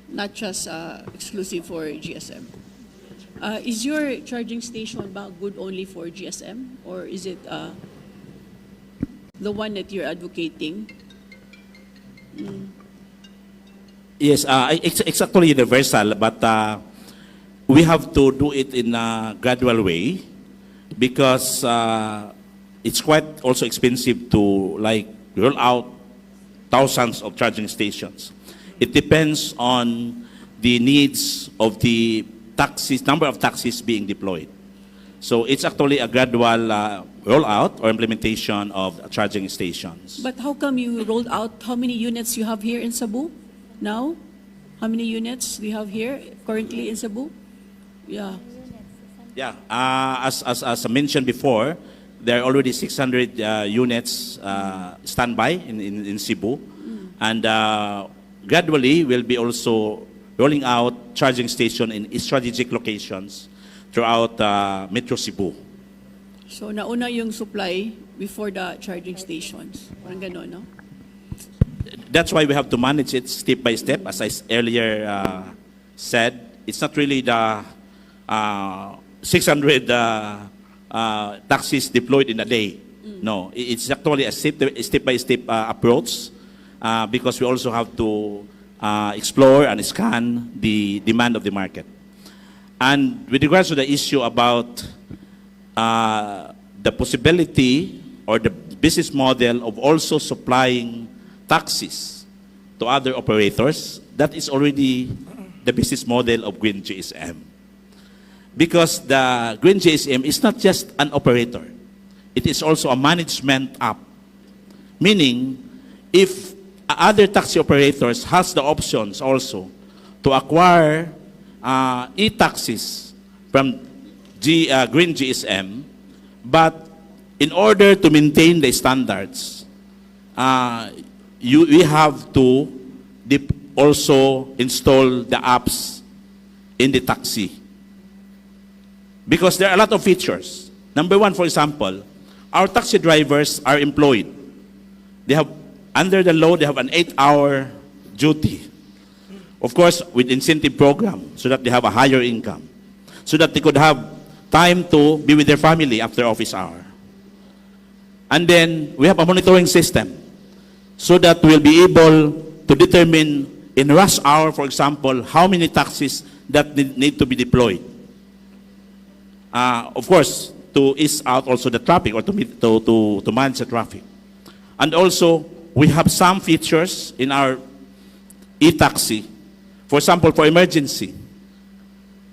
not just exclusive for GSM. Is your charging station ba good only for GSM, or is it the one that you're advocating? Yes, it's actually universal, but we have to do it in a gradual way because it's quite also expensive to like roll out thousands of charging stations. It depends on the needs of the taxis, number of taxis being deployed. So it's actually a gradual rollout or implementation of charging stations. But how come you rolled out? How many units you have here in Cebu now? How many units do you have here currently in Cebu? Yeah. Yeah, as I mentioned before, there are already 600 units standby in Cebu. And gradually, we'll be also rolling out charging station in strategic locations throughout Metro Cebu. So nauna yung supply before the charging stations. Parang ganon, no? That's why we have to manage it step by step. As I earlier said, it's not really the 600 taxis deployed in a day. No, it's actually a step-by-step approach because we also have to explore and scan the demand of the market. And with regards to the issue about the possibility or the business model of also supplying taxis to other operators, that is already the business model of Green GSM. Because the Green GSM is not just an operator. It is also a management app. Meaning, if other taxi operators has the options also to acquire e-taxis from Green GSM, but in order to maintain the standards, we have to also install the apps in the taxi. Because there are a lot of features. Number one, for example, our taxi drivers are employed. They have, under the law, they have an 8-hour duty. Of course, with incentive program, so that they have a higher income. So that they could have time to be with their family after office hour. And then, we have a monitoring system. So that we'll be able to determine in rush hour, for example, how many taxis that need to be deployed. Of course, to ease out also the traffic or to manage the traffic. And also, we have some features in our e-taxi. For example, for emergency,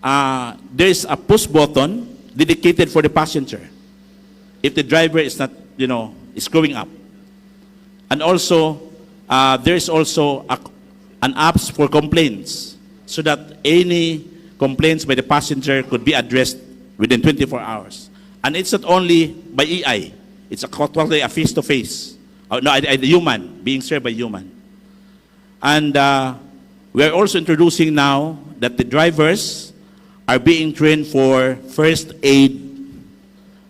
there is a push button dedicated for the passenger if the driver is not, screwing up. And also, there is also an apps for complaints so that any complaints by the passenger could be addressed within 24 hours. And it's not only by EI, it's totally a face-to-face. A human, being served by human. And we are also introducing now that the drivers are being trained for first aid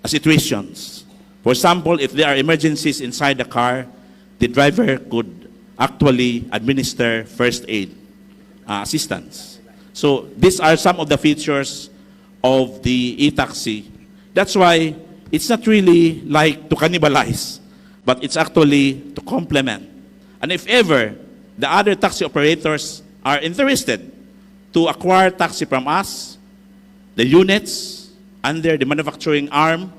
situations. For example, if there are emergencies inside the car, the driver could actually administer first aid assistance. So these are some of the features of the e-taxi. That's why it's not really like to cannibalize, but it's actually to complement. And if ever the other taxi operators are interested to acquire taxi from us, the units under the manufacturing arm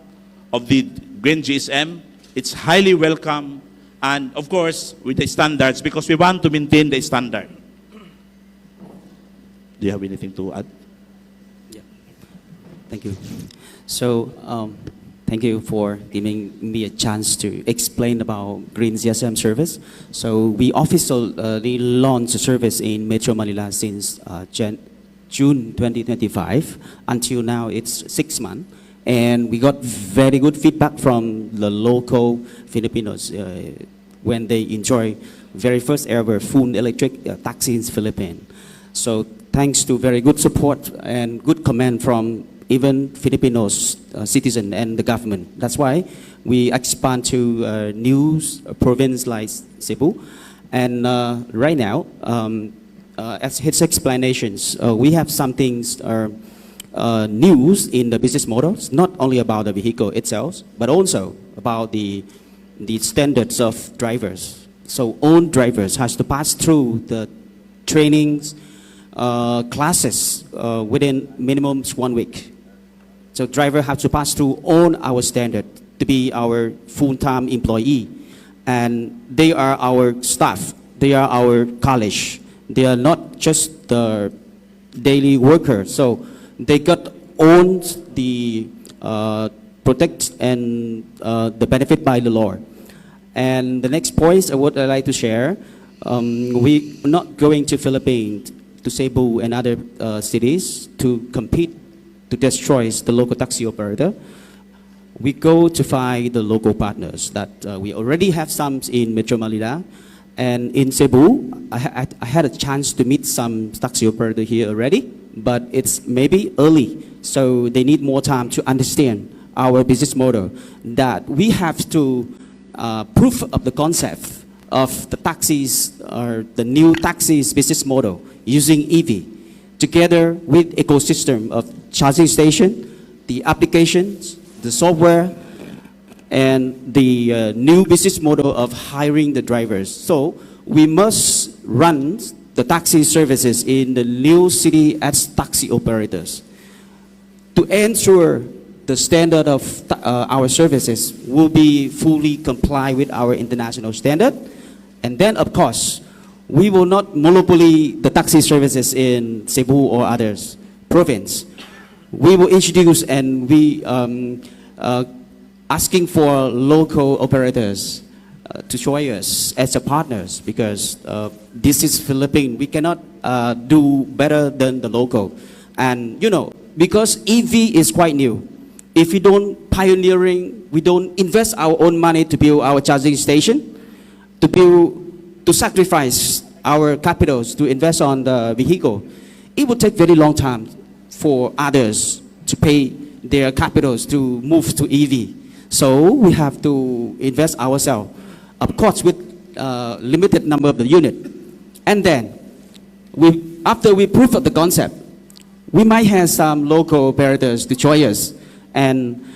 of the Green GSM, it's highly welcome, and of course with the standards, because we want to maintain the standard. Do you have anything to add? Yeah. Thank you. So, thank you for giving me a chance to explain about Green GSM service. So, we officially launched the service in Metro Manila since June 2025. Until now, it's 6 months. And we got very good feedback from the local Filipinos when they enjoy very first ever full electric taxi in the Philippines. So thanks to very good support and good comment from even Filipinos, citizens and the government. That's why we expand to new province like Cebu. And right now, as his explanations, we have some things news in the business models, not only about the vehicle itself, but also about the standards of drivers. So own drivers has to pass through the trainings, classes within minimum 1 week. So driver have to pass through on our standard to be our full-time employee. And they are our staff, they are our college. They are not just the daily worker. So they got owns the protect and the benefit by the law. And the next point I would like to share, we're not going to Philippines, to Cebu and other cities to compete to destroy the local taxi operator. We go to find the local partners that we already have some in Metro Manila. And in Cebu, I had a chance to meet some taxi operator here already, but it's maybe early. So they need more time to understand our business model, that we have to proof of the concept of the taxis or the new taxis business model using EV together with ecosystem of charging station, the applications, the software, and the new business model of hiring the drivers. So we must run the taxi services in the new city as taxi operators to ensure the standard of our services will be fully comply with our international standard. And then, of course, we will not monopoly the taxi services in Cebu or others province. We will introduce and we asking for local operators to join us as a partners, because this is Philippines. We cannot do better than the local. And you know, because EV is quite new, if we don't pioneering, we don't invest our own money to build our charging station, to sacrifice our capitals to invest on the vehicle, it will take very long time for others to pay their capitals to move to EV. So we have to invest ourselves, of course, with limited number of the unit. And then, after we prove of the concept, we might have some local operators to join us. And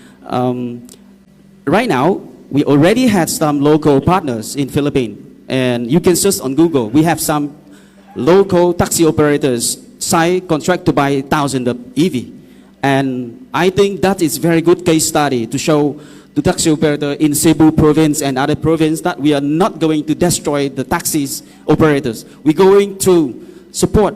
right now, we already had some local partners in Philippines. And you can search on Google. We have some local taxi operators sign contract to buy 1,000 of EV. And I think that is very good case study to show the taxi operator in Cebu province and other province that we are not going to destroy the taxis operators. We're going to support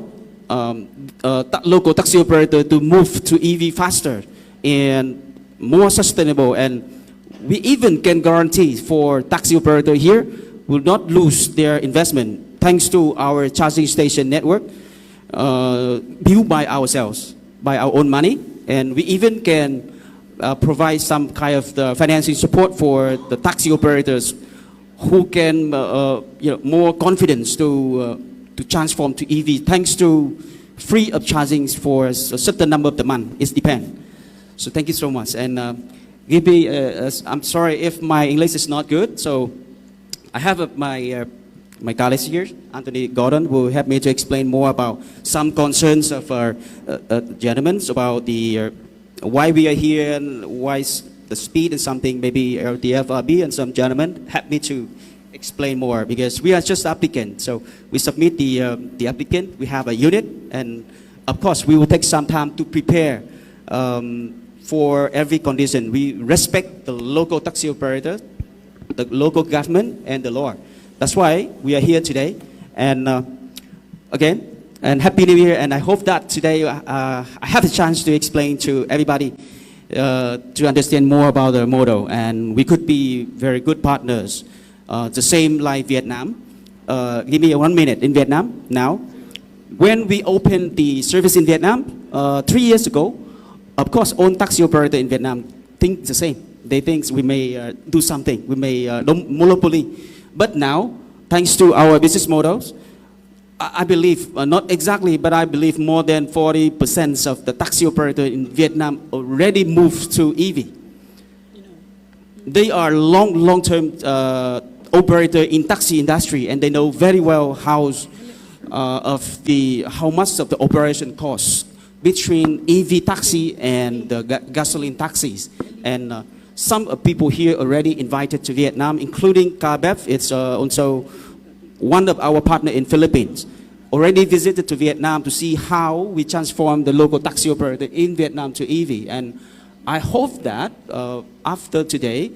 local taxi operator to move to EV faster and more sustainable. And we even can guarantee for taxi operator here will not lose their investment thanks to our charging station network built by ourselves, by our own money. And we even can provide some kind of the financing support for the taxi operators who can more confidence to transform to EV thanks to free of charging for a certain number of the month. It depends. So thank you so much. And give me, I'm sorry if my English is not good. So I have my colleagues here, Anthony Gordon, will help me to explain more about some concerns of our gentlemen about the why we are here and why the speed and something, maybe the FRB and some gentlemen help me to explain more, because we are just applicant. So we submit the applicant, we have a unit, and of course we will take some time to prepare for every condition. We respect the local taxi operator, the local government, and the law. That's why we are here today. And again, and Happy New Year. And I hope that today I have a chance to explain to everybody to understand more about the model. And we could be very good partners. The same like Vietnam. Give me 1 minute in Vietnam now. When we opened the service in Vietnam 3 years ago, of course, all taxi operator in Vietnam think the same. They think we may do something. We may monopoly. But now, thanks to our business models, I believe, not exactly, but I believe more than 40% of the taxi operator in Vietnam already moved to EV. They are long-term operator in taxi industry, and they know very well how of the how much of the operation costs between EV taxi and the gasoline taxis. And some people here already invited to Vietnam, including Kabev. It's also one of our partner in Philippines. Already visited to Vietnam to see how we transform the local taxi operator in Vietnam to EV. And I hope that after today,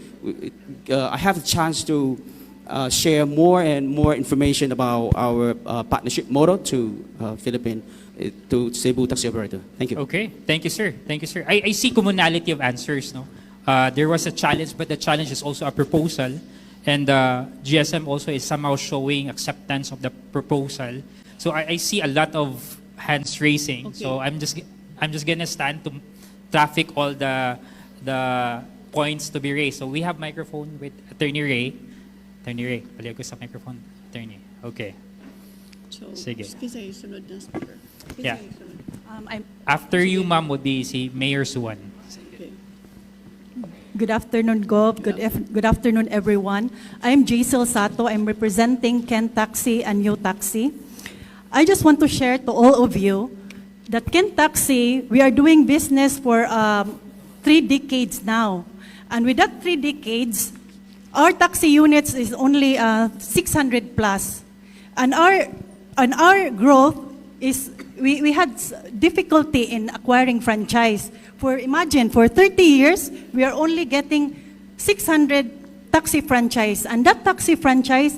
I have a chance to share more and more information about our partnership model to Philippine, to Cebu taxi operator. Thank you. Okay, thank you, sir. Thank you, sir. I see commonality of answers. No, there was a challenge, but the challenge is also a proposal, and GSM also is somehow showing acceptance of the proposal. So I see a lot of hands raising. Okay. So I'm just gonna stand to traffic all the points to be raised. So we have microphone with Attorney Ray. Attorney Ray, paliw ko sa microphone. Attorney. Okay. So, Sige. kasi sunod na speaker. Kasi Yeah. sunod. After you, ma'am, would be si Mayor Suwan. Okay. Good afternoon, Gov. Good afternoon, everyone. I'm Jaisel Sato. I'm representing Ken Taxi and New Taxi. I just want to share to all of you that Ken Taxi, we are doing business for 3 decades now. And with that 3 decades, our taxi units is only 600 plus. And our growth is, we had difficulty in acquiring franchise. Imagine, for 30 years, we are only getting 600 taxi franchise. And that taxi franchise,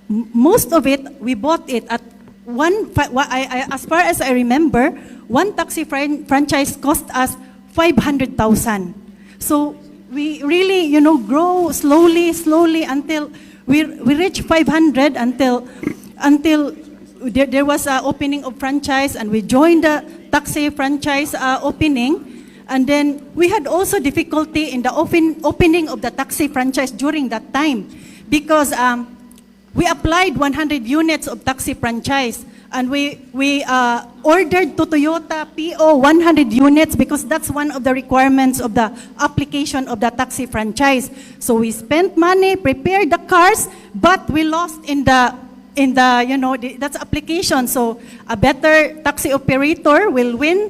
most of it, we bought it at as far as I remember, one taxi franchise cost us 500,000. So we really, grow slowly until we reach 500 until there was an opening of franchise, and we joined the taxi franchise opening. And then we had also difficulty in the opening of the taxi franchise during that time, because we applied 100 units of taxi franchise, and we ordered to Toyota PO 100 units because that's one of the requirements of the application of the taxi franchise. So we spent money, prepared the cars, but we lost in the that's application. So a better taxi operator will win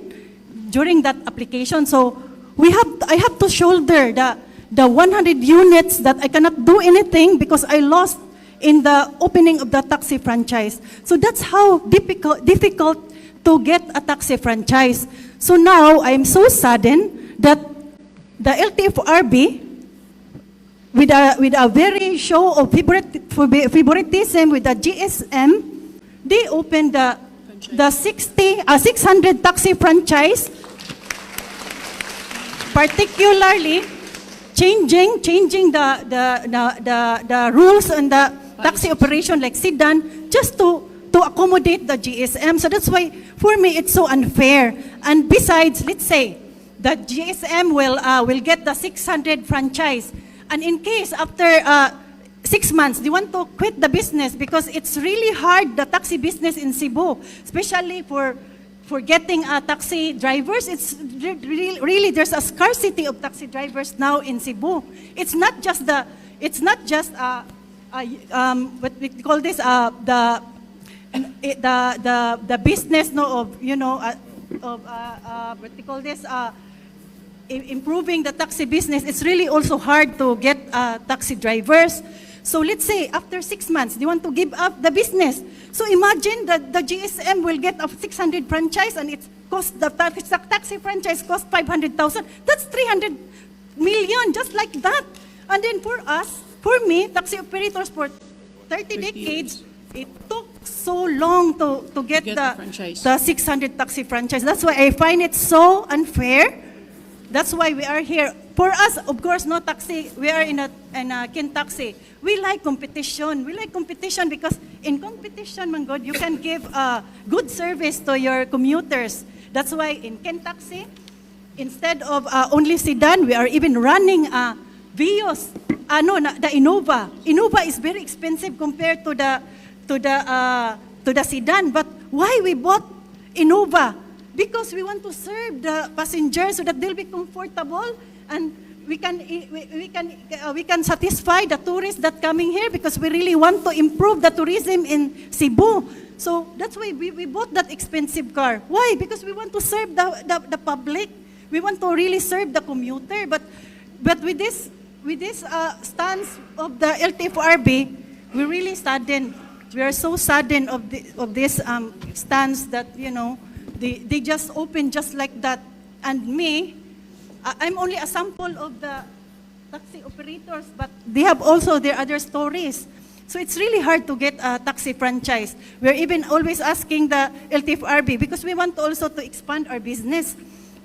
during that application. So I have to shoulder the 100 units that I cannot do anything because I lost in the opening of the taxi franchise. So that's how difficult to get a taxi franchise. So now I'm so saddened that the LTFRB, with a very show of favoritism with the GSM, they opened the 600 taxi franchise, particularly changing the rules and the taxi operation like sedan just to accommodate the GSM. So that's why for me it's so unfair. And besides, let's say that GSM will get the 600 franchise, and in case after 6 months they want to quit the business because it's really hard, the taxi business in Cebu, especially for getting taxi drivers. It's really there's a scarcity of taxi drivers now in Cebu. It's not just what we call this the business of what we call this improving the taxi business. It's really also hard to get taxi drivers. So let's say after 6 months they want to give up the business. So imagine that the GSM will get a 600 franchise, and the taxi franchise cost 500,000. That's 300 million, just like that. And then for me, taxi operators for 30 decades, it took so long to get the 600 taxi franchise. That's why I find it so unfair. That's why we are here. For us, of course, no taxi. We are in a Ken Taxi. We like competition. We like competition because in competition, man God, you can give good service to your commuters. That's why in Ken Taxi, instead of only sedan, we are even running Vios. The Innova. Innova is very expensive compared to the sedan. But why we bought Innova? Because we want to serve the passengers so that they'll be comfortable, and we can satisfy the tourists that coming here, because we really want to improve the tourism in Cebu. So that's why we bought that expensive car. Why? Because we want to serve the public. We want to really serve the commuter. But with this stance of the LTFRB, we really saddened. We are so saddened of this stance that, you know, they just open just like that. And me, I'm only a sample of the taxi operators, but they have also their other stories. So it's really hard to get a taxi franchise. We're even always asking the LTFRB because we want also to expand our business.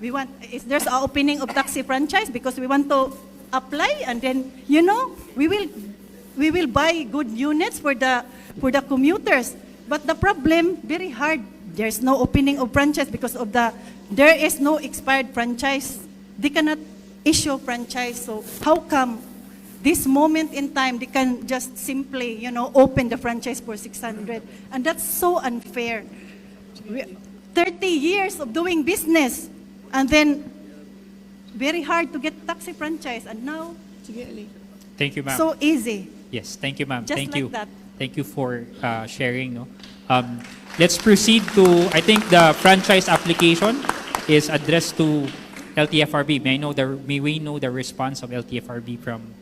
We want, if there's an opening of taxi franchise, because we want to apply, and then, you know, we will buy good units for the commuters. But the problem, very hard. There's no opening of franchise because of there is no expired franchise. They cannot issue franchise. So how come this moment in time they can just simply, you know, open the franchise for 600? And that's so unfair. 30 years of doing business, and then very hard to get taxi franchise, and now Sige, Ali. Thank you, ma'am. so easy. Yes, thank you, ma'am. Just Thank like you. that. Thank you for sharing. No, let's proceed to. I think the franchise application is addressed to LTFRB. May we know the response of LTFRB from